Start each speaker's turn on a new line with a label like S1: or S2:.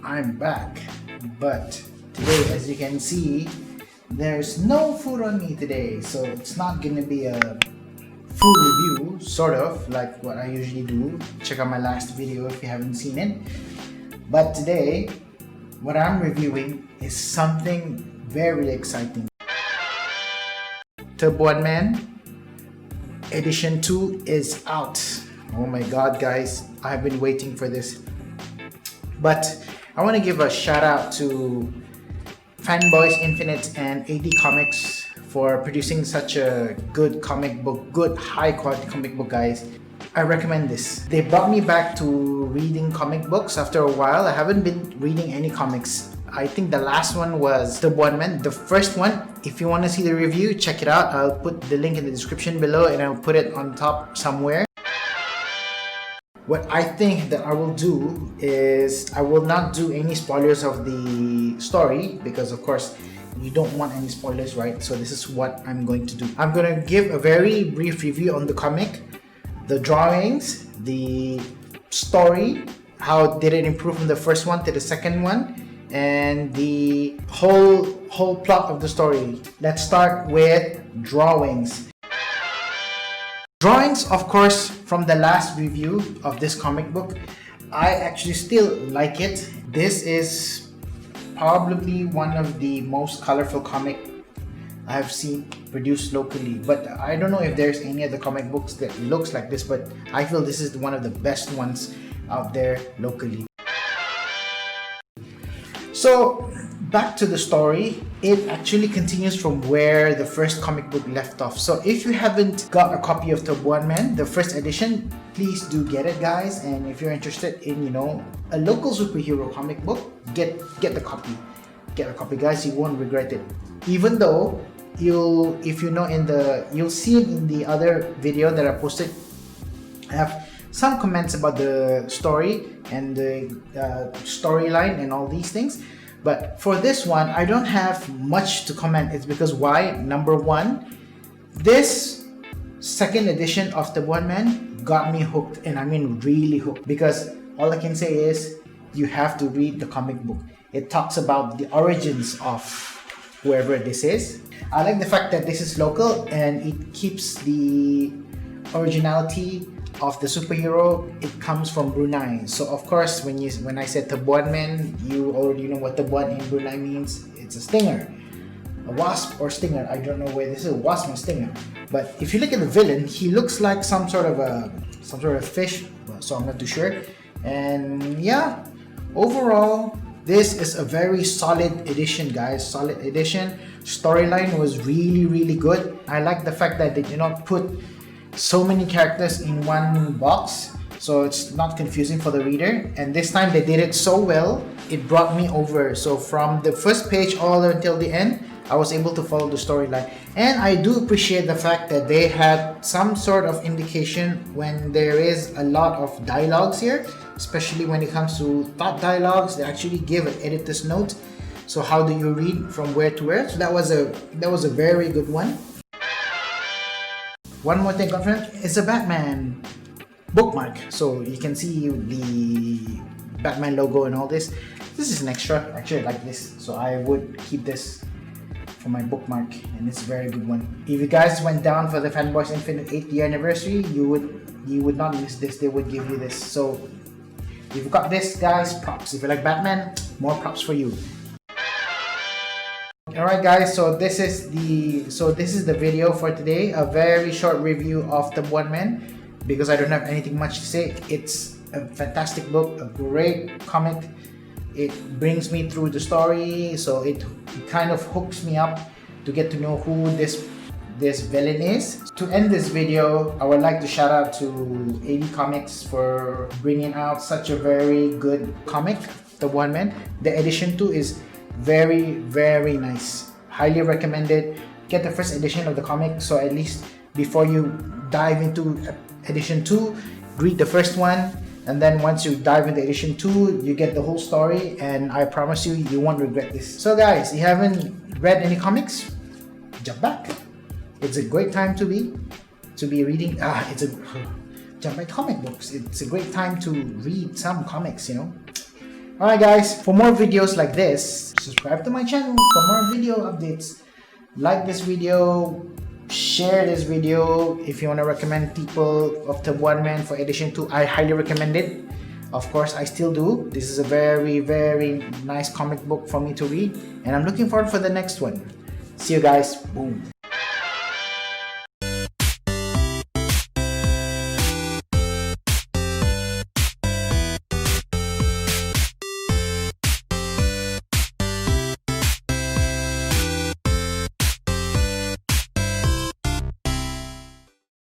S1: I'm back. But today, as you can see, there's no food on me today, so it's not gonna be a food review, sort of like what I usually do. Check out my last video if you haven't seen it. But today, what I'm reviewing is something very exciting. Tebuanman Edition 2 is out. Oh my god, guys, I've been waiting for this. But I want to give a shout out to Fanboys Infinite and AD Comics for producing such a good comic book, good high quality comic book, guys. I recommend this. They brought me back to reading comic books after a while. I haven't been reading any comics. I think the last one was Tebuanman, the first one. If you want to see the review, check it out. I'll put the link in the description below and I'll put it on top somewhere. What I think that I will do is I will not do any spoilers of the story because of course you don't want any spoilers, right? So this is what I'm going to do. I'm going to give a very brief review on the comic, the drawings, the story, how did it improve from the first one to the second one, and the whole plot of the story. Let's start with drawings. Drawings, of course, from the last review of this comic book, I actually still like it. This is probably one of the most colorful comic I've seen produced locally, but I don't know if there's any other comic books that looks like this, but I feel this is one of the best ones out there locally. So back to the story, it actually continues from where the first comic book left off. So if you haven't got a copy of Tebuanman, the first edition, please do get it, guys. And if you're interested in, you know, a local superhero comic book, get the copy. Get a copy, guys. You won't regret it. Even though you'll see it in the other video that I posted. I have some comments about the story and the storyline and all these things, but for this one I don't have much to comment. It's because why? Number one, this second edition of Tebuanman got me hooked, and I mean really hooked, because all I can say is you have to read the comic book. It talks about the origins of whoever this is. I like the fact that this is local and it keeps the originality of the superhero. It comes from Brunei, so of course when I said Tebuanman, you already know what Tebuan in Brunei means. It's a stinger, a wasp or stinger. I don't know where this is, a wasp or stinger. But if you look at the villain, he looks like some sort of fish, so I'm not too sure. And yeah, overall this is a very solid edition, guys. Solid edition. Storyline was really good. I like the fact that they did not put so many characters in one box, so it's not confusing for the reader. And this time they did it so well, it brought me over. So from the first page all until the end, I was able to follow the storyline. And I do appreciate the fact that they had some sort of indication when there is a lot of dialogues here, especially when it comes to thought dialogues. They actually give an editor's note. So how do you read from where to where? So that was a very good one. One more thing, confirmed, it's a Batman bookmark. So you can see the Batman logo and all this. This is an extra. Actually, I like this, so I would keep this for my bookmark, and it's a very good one. If you guys went down for the Fanboys Infinite 8th year anniversary, you would not miss this. They would give you this. So if you got this, guys, props. If you like Batman, more props for you. Alright, guys, so this is the video for today. A very short review of Tebuanman because I don't have anything much to say. It's a fantastic book, a great comic. It brings me through the story, so it kind of hooks me up to get to know who this villain is. To end this video, I would like to shout out to AD Comics for bringing out such a very good comic, Tebuanman. The edition 2 is very nice. Highly recommended. Get the first edition of the comic, so at least before you dive into edition 2, read the first one, and then once you dive into edition 2, you get the whole story, and I promise you, you won't regret this. So guys, if you haven't read any comics, jump back. It's a great time to be reading. Jump back comic books. It's a great time to read some comics, you know. Alright guys, for more videos like this, subscribe to my channel for more video updates. Like this video, share this video. If you want to recommend people of Tebuanman for edition 2, I highly recommend it. Of course, I still do. This is a very, very nice comic book for me to read, and I'm looking forward for the next one. See you guys. Boom.